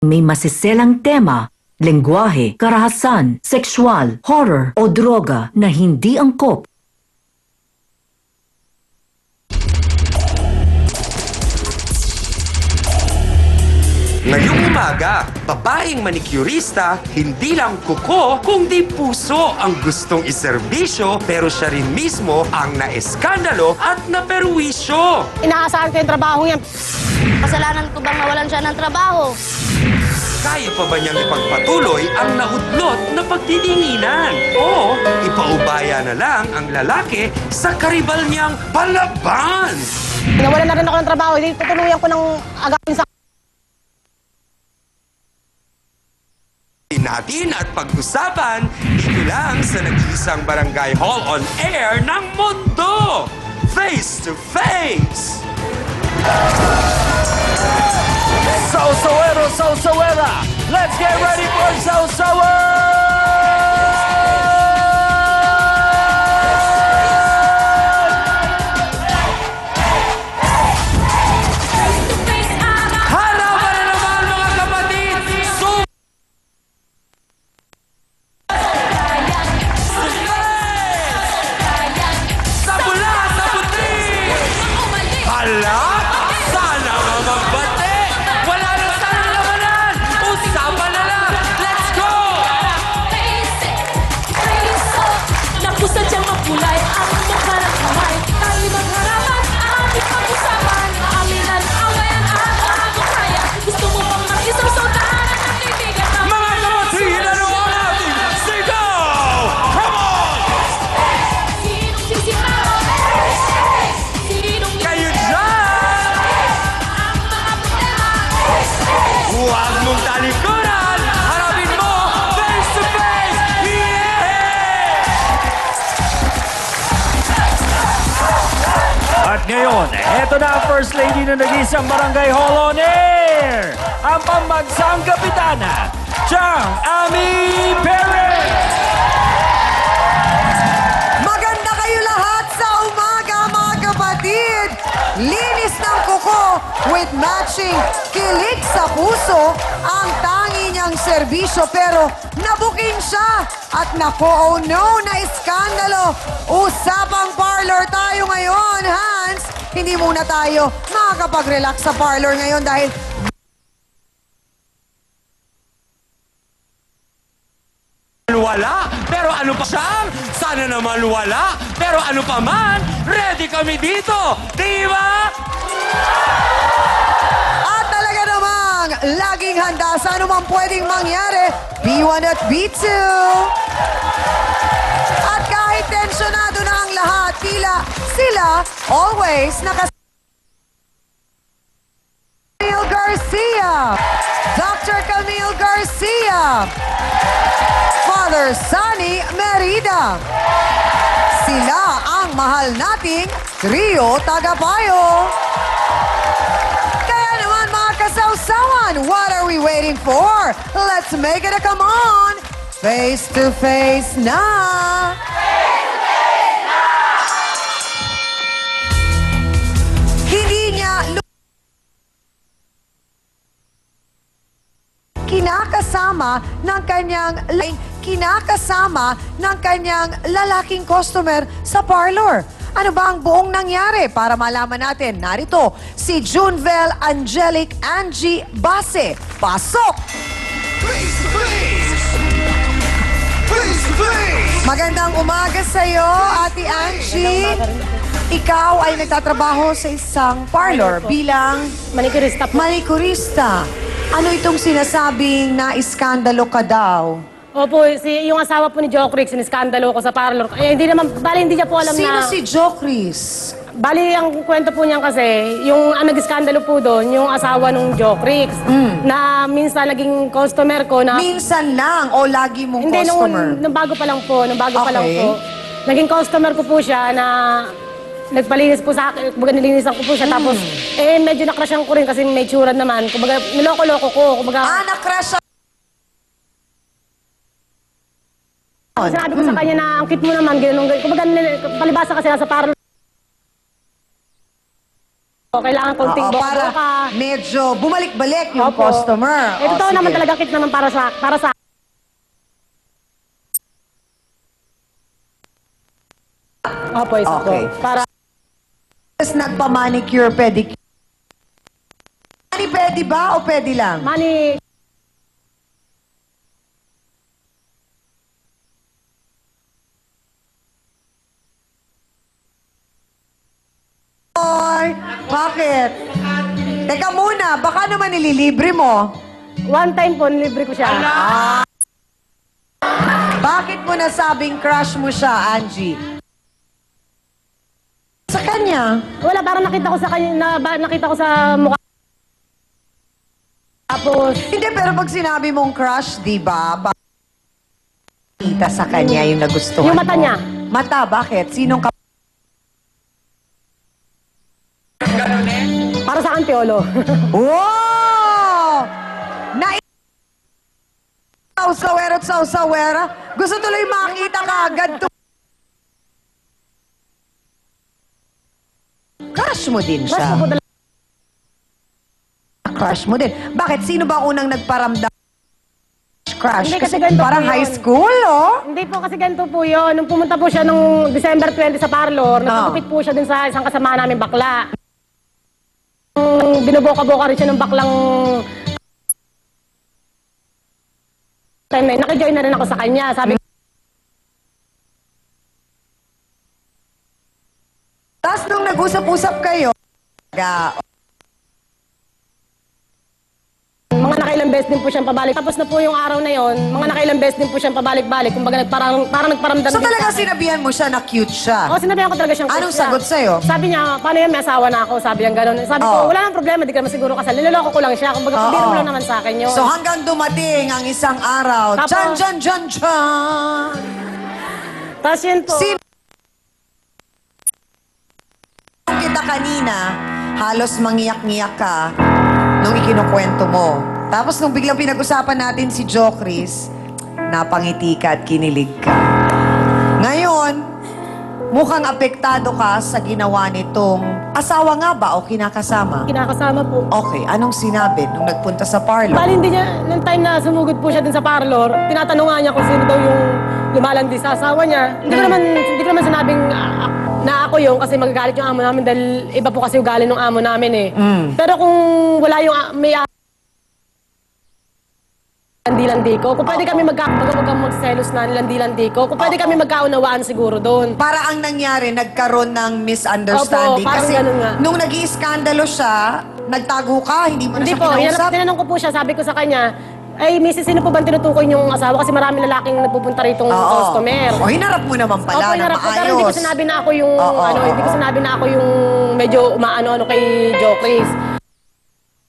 May masiselang tema, lengguwahe, karahasan, sexual, horror o droga na hindi angkop. Ngayong umaga, babaeng manikyurista, hindi lang kuko, kundi puso ang gustong iserbisyo, pero siya rin mismo ang naeskandalo at naperwisyo. Inaasahan ko yung trabaho niya. Kasalanan ko bang nawalan siya ng trabaho? Kaya pa ba niyang ipagpatuloy ang nahudlot na pagtitinginan? O ipaubaya na lang ang lalaki sa karibal niyang palaban? Nawalan na rin ako ng trabaho. Hindi tutuluyan ko ng agapin sa... Natin at pag-usapan dito lang sa nag-iisang Barangay Hall on Air ng mundo. Face to Face! Sausawero, Sausawera! Let's get ready for Sausawer! Harapan na naman mga kapatid! Sa bula, sa puti! Hala! Sana nga magbate! Wala na sana labanan! Usapan na lang! Let's go! Napusan siyang mapulay ang magharap kamay. Tayo magharapan ang ating pag-usapan. Aaminan, awayan at makakaya. Gusto mo bang mag-isusutaan ang kaibigan na Mga kapatid, ano ang ating sigaw? Come on! sinong sisipaw? Sinong Kayo dyan! ang mga problema? Huwag mong talikuran! Harapin mo! Face to face! Yeah! At ngayon, eto na ang First Lady ng nag-iisang Barangay Hall on Air! Ang pambansang kapitana, Chang Ami Perez! Maganda kayo lahat sa umaga, mga kapatid! Linis ng kuko with matching kilig sa puso ang tangi niyang serbisyo pero nabuking siya at nako, oh no, na iskandalo. Usapang parlor tayo ngayon, Hans. Hindi muna tayo makakapag-relax sa parlor ngayon dahil Wala, pero ano pa siyang? Sana naman wala, pero ano pa man, ready kami dito, di ba? at talaga namang laging handa sa anumang pwedeng mangyari, B1 at B2. At kahit tensyonado na ang lahat, tila sila always Camille Garcia, Dr. Camille Garcia, Father Sunny Merida. Sila ang mahal nating trio tagapayo. Kaya naman mga kasawsawan, what are we waiting for? Let's make it a come on! Face to face na! Hindi niya kinakasama ng kanyang lalaking customer sa parlor. Ano ba ang buong nangyari? Para malaman natin, narito si Junvel Angelic Angie Base. Pasok! Magandang umaga sa'yo, Ate Angie. Ikaw ay nagtatrabaho sa isang parlor bilang Manicurista po. manikurista. Ano itong sinasabing na iskandalo ka daw? Opo, yung asawa po ni Jokrix, siniskandalo ko sa parlor. Eh, hindi naman, bali hindi niya po alam Sino na... si Jo Chris? Bali, ang kwento po niyan kasi, yung nag-iskandalo po doon, yung asawa nung Jokrix, na minsan naging customer ko na... Minsan lang o lagi mong Hindi, customer? nung bago pa lang po, pa lang Okay. po. Naging customer ko po siya na nagpalinis po sa akin, kumbaga nilinisan ko po siya. Tapos, medyo nakrasyan ko rin kasi may tsura naman. Kumbaga, niloko-loko ko. Kumbaga, Na-crush sinabi ko sa kanya na ang cute mo naman, gano'n. Kumbaga, palibasa kasi sa parlor. O, kailangan konting Oo, para boka. medyo bumalik-balik yung Opo. customer. Eh, totoo sige. naman talaga kit naman para sa Opo, isa Okay. po. Para Tapos nagpa-manicure, pedicure. Mani-pedi ba o pedi lang? money. Oy, bakit? Teka muna, baka naman nililibre mo. One time po, libre ko siya. Bakit mo nasabing crush mo siya, Angie? Sa kanya. Wala, parang nakita ko sa kanya, nakita ko sa mukha. Tapos, Hindi, pero pag sinabi mong crush, di ba? Kita sa kanya yung nagustuhan Yung mata mo. niya. Mata, bakit? Sinong ka? para sa akin, Piolo. Wow! Sausawera at sausawera. Gusto tuloy makita ka agad to. Crush mo din Mas siya. po talaga. Crush mo din. Bakit? Sino ba unang nagparamdam? Crush? Hindi, kasi ganito parang po high yun. school, oh. Hindi po kasi ganito po yun. Nung pumunta po siya nung December 20 sa parlor, nagkakupit po siya dun sa isang kasama namin bakla. Binuboka-boka rin siya ng baklang time na yun. Nakijoin na rin ako sa kanya. Sabi ko, Tapos nung nag-usap-usap kayo, mga nakailang beses din po siyang pabalik. Tapos na po yung araw na yon, mga nakailang beses din po siyang pabalik-balik. Kumbaga parang nagparamdam so din talaga sa akin. sinabihan mo siya na cute siya. Oo, sinabihan ko talaga siyang Anong cute siya. sagot sa'yo? Sabi niya, paano yan, may asawa na ako. Sabi niya gano'n. Sabi ko, Oo. wala nang problema, di ka naman siguro kasal. Niloloko ko lang siya. Kumbaga, pabiro mo lang naman sa akin yun. So hanggang dumating ang isang araw, Tapos- Jan. Tapos yun po. Sino kita kanina, halos mangiyak-ngiyak ka nung ikinukwento mo. Tapos nung biglang pinag-usapan natin si Jo Chris, napangiti ka at kinilig ka. Ngayon, mukhang apektado ka sa ginawa nitong asawa nga ba o kinakasama? Kinakasama po. Okay, anong sinabi nung nagpunta sa parlor? Bali, hindi niya, nung time na sumugod po siya dun sa parlor, tinatanong nga niya kung sino daw yung lumalandi sa asawa niya. Hindi ko naman sinabing na ako yung kasi magagalit yung amo namin dahil iba po kasi ugali ng amo namin eh. Pero kung wala yung may landi-landi ko, kung pwede kami magselos na landi-landi ko, kung pwede kami magkaunawaan siguro doon. Para ang nangyari, nagkaroon ng misunderstanding. Opo, parang Kasi ganun nga. nung nag-iiskandalo siya, nagtago ka, hindi mo na Hindi siya po, kinausap. tinanong ko po siya, sabi ko sa kanya, ay, misis, sino po ba tinutukoy yung asawa? Kasi maraming lalaking nagpupunta rito ng customer. O, hinarap mo naman pala Opo, na hinarap ko, maayos. pero hindi ko sinabi na ako yung, hindi ko sinabi na ako yung medyo umaano-ano kay Jo Chris.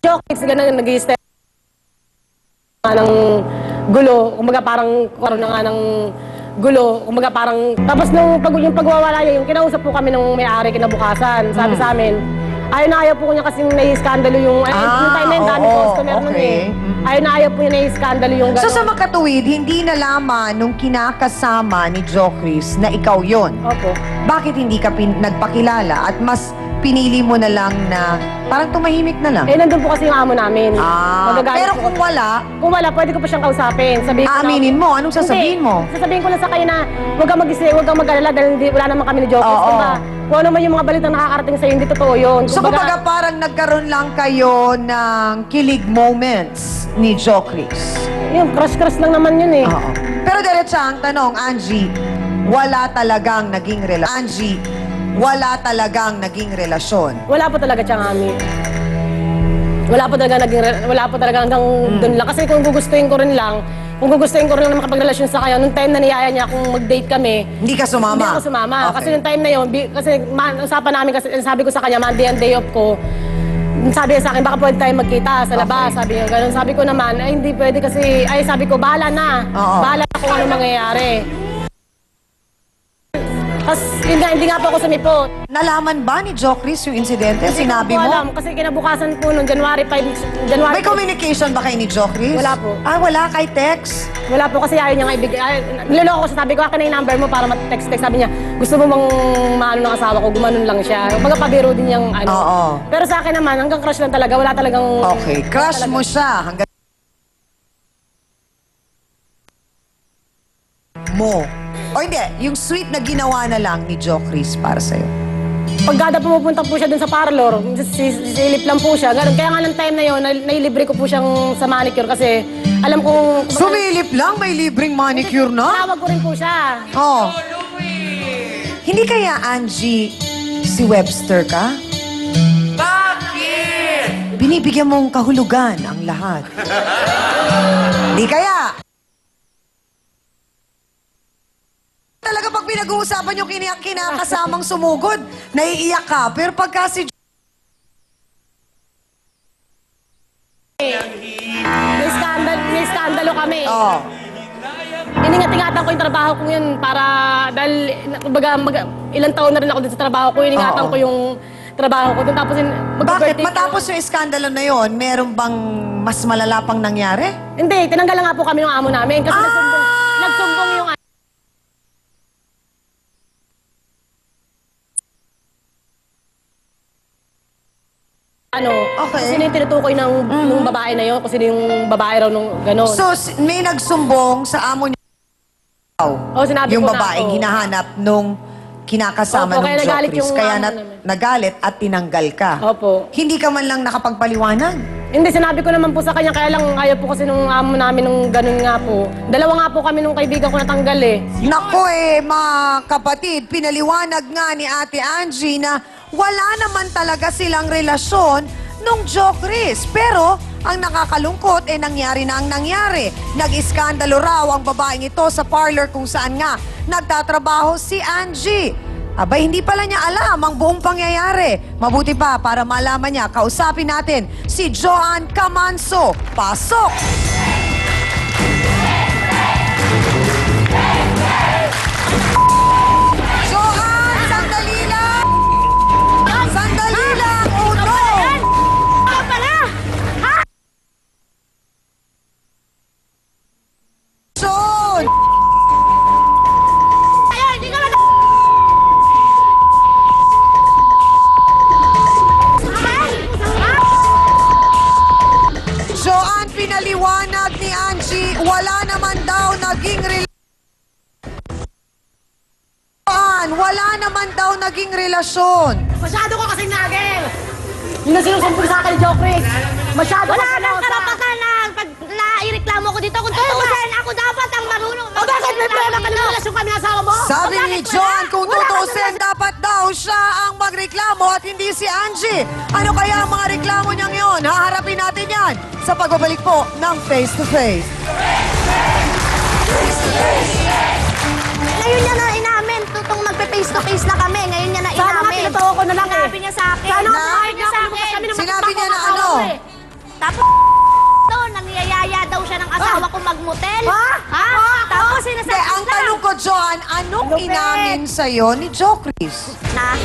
Jo Chris, ganun, nag-i-step ng gulo, kumbaga parang karoon na nga ng gulo, kumbaga parang, tapos nung yung pagwawala niya, yung kinausap po kami ng may-ari kinabukasan, sabi sa amin, ayaw po niya kasing nai-skandalo yung, yung time na yung dami customer nun okay. eh. Ayaw po niya nai-skandalo yung gano'n. So sa makatuwid, hindi nalaman nung kinakasama ni Jo Chris na ikaw yon. Opo. Bakit hindi ka nagpakilala at mas pinili mo na lang na parang tumahimik na lang? Eh, nandun po kasi yung amo namin. Magagalit pero po kung kasi. wala, Kung wala, pwede ko pa siyang kausapin. Sabihin ko na- aaminin mo. Anong sasabihin Hindi. mo? Sasabihin ko lang sa kanya na huwag kang huwag kang mag-alala dahil wala naman kami ni Jokers. Oo. Diba? Kung ano man yung mga balitang nakakarating sa'yo, hindi totoo yun. So kumbaga parang nagkaroon lang kayo ng kilig moments ni Jo Chris. yung crush-crush lang naman yun eh. Oo. Pero diretsa ang tanong, Angie, wala talagang naging relasyon. Angie, wala talagang naging relasyon. Wala po talaga siyang ami. Wala po talaga hanggang doon lang. Kasi kung gugustuhin ko rin lang na makapagrelasyon sa kanya, nung time na niyaya niya kung mag-date kami, Hindi ka sumama? hindi ako sumama. Okay. Kasi nung time na yun, kasi usapan namin, kasi sabi ko sa kanya, Monday ang day off ko. Sabi niya sa akin, baka pwede tayo magkita sa labas. Sabi niya, ganun. Sabi ko naman, ay hindi pwede kasi, ay sabi ko, bahala na. Oo. Bahala na kung ano mangyayari. Tapos Hindi nga po ako sumipot. Nalaman ba ni Jo Chris yung insidente? Sinabi Hindi ko po mo? alam, kasi kinabukasan po noong January 5, January May communication ba kayo ni Jo Chris? Wala po. Wala kay text? Wala po kasi ayaw niya nga ibigay. Niloloko ko siya, sabi ko, akin na yung number mo para mag-text-text. Sabi niya, gusto mo bang maano ng asawa ko, gumanon lang siya. Baga pabiro din yung ano. Oo. Pero sa akin naman, hanggang crush lang talaga, wala talagang... Okay, crush mo siya hanggang mo. O hindi, yung sweet na ginawa na lang ni Jo Chris para sa'yo. Pagkada pumupunta po siya dun sa parlor, silip lang po siya. Ganun. Kaya nga ng time na yun, nailibre ko po siyang sa manicure kasi alam kong... Sumilip lang, may libreng manicure na? Tawag ko rin po siya. Oh. Hindi kaya, Angie, si Webster ka? Bakit? Binibigyan mong kahulugan ang lahat. Hindi kaya? Talaga pag pinag-uusapan yung kinakasamang sumugod, naiiyak ka. Pero pagka si May skandalo kami. Oh. Iningat-ingatan ko yung trabaho ko yun para, dahil, ilang taon na rin ako dun sa trabaho ko, ininingatan Oo. ko yung trabaho ko dun. Tapos, Bakit? mag-birthday ko. Matapos yung iskandalo na yon, meron bang mas malala pang nangyari? Hindi, tinanggalan nga po kami ng amo namin. Kasi nagsumbong yung ano, Okay. sino yung tinutukoy ng babae na yun, kung sino yung babae raw nung gano'n. So, may nagsumbong sa amo niya Oh, sinabi yung ko na babaeng ako. hinahanap nung kinakasama Opo, kaya ng nagalit Jokris. yung Kaya amo namin. nagalit at tinanggal ka. Opo. Hindi ka man lang nakapagpaliwanag. Hindi, sinabi ko naman po sa kanya, kaya lang ayaw po kasi nung amo namin nung ganun nga po. Dalawa nga po kami nung kaibigan ko natanggal eh. Nako mga kapatid, pinaliwanag nga ni Ate Angie na wala naman talaga silang relasyon nung Jokris. Pero ang nakakalungkot nangyari na ang nangyari. Nag-iskandalo raw ang babaeng ito sa parlor kung saan nga nagtatrabaho si Angie. Abay, hindi pala niya alam ang buong pangyayari. Mabuti pa para malaman niya, kausapin natin si Joanne Camanso. Pasok! Joanne, sandali lang! Sandali lang! Oh no! Ako pala! John! Ayun, hindi ka na... Joanne, pinaliwanag ni Angie, wala naman daw naging wala naman daw naging relasyon. Masyado ko kasing nagel! Yun ang sinusumpong sa akin ni Jokris. Masyado Wala ka nang karapatan na pag naireklamo ko dito. Kung tutuusin, ako dapat ang marunong. O bakit may pera ka ng relasyon kami ng asawa mo? Sabi bakit ni wala? Joanne, kung Wala kang tutuusin, dapat daw siya ang magreklamo at hindi si Angie. Ano kaya ang mga reklamo niyang yon? Haharapin natin yan sa pagbabalik po ng Face to Face. Ngayon niya na inamin. Tutong magpe-face to face na kami. Ngayon niya na Sana nga inamin. pinatawa ko na lang eh. Sinabi niya sa akin. Sana nga Sinabi niya sa kami akin. ng Sinabi niya na magkakasama ano? ko eh. Tapos doon, nangyayaya daw siya ng asawa ko magmotel. Ha? Ha? Tapos Hindi, sinasabi ang tanong ko, Joanne, anong Lupit. inamin sa'yo ni Jokris? na